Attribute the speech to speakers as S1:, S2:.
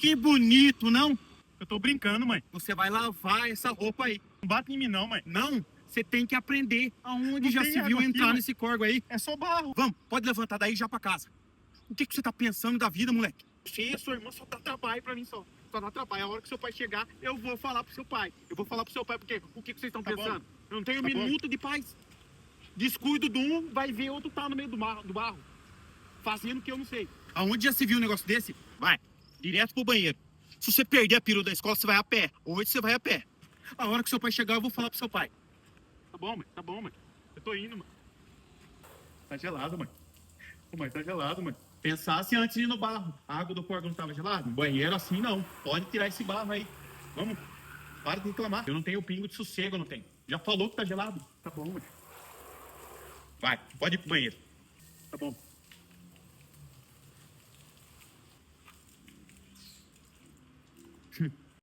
S1: Que bonito, não?
S2: Eu tô brincando, mãe.
S1: Você vai lavar essa roupa aí.
S2: Não bate em mim, não, mãe.
S1: Não, você tem que aprender. Aonde
S2: Não
S1: já
S2: tem
S1: se viu
S2: água aqui,
S1: entrar
S2: mãe.
S1: nesse córrego aí?
S2: É só barro.
S1: Vamos, pode levantar daí já pra casa. O que você tá pensando da vida, moleque?
S2: Sim, sua irmã só dá trabalho pra mim, só. Só dá trabalho. A hora que seu pai chegar, eu vou falar pro seu pai. Eu vou falar pro seu pai, porque o que vocês estão
S1: Tá
S2: pensando?
S1: bom.
S2: Eu não tenho
S1: Tá
S2: minuto de paz. Descuido de um, vai ver outro tá no meio do barro. Fazendo o que eu não sei.
S1: Aonde já se viu um negócio desse? Vai, direto pro banheiro. Se você perder a perua da escola, você vai a pé. Hoje você vai a pé. A hora que seu pai chegar, eu vou falar pro seu pai.
S2: Tá bom, mãe. Tá bom, mãe. Eu tô indo, mãe. Tá gelado, mãe. Ô, mãe, tá gelado, mãe. Pensasse antes de ir no barro. A água do córrego não tava gelada? No banheiro assim, não. Pode tirar esse barro aí. Vamos. Para de reclamar. Eu não tenho pingo de sossego, eu não tenho. Já falou que tá gelado? Tá bom, mãe.
S1: Vai, pode ir pro banheiro.
S2: Tá bom.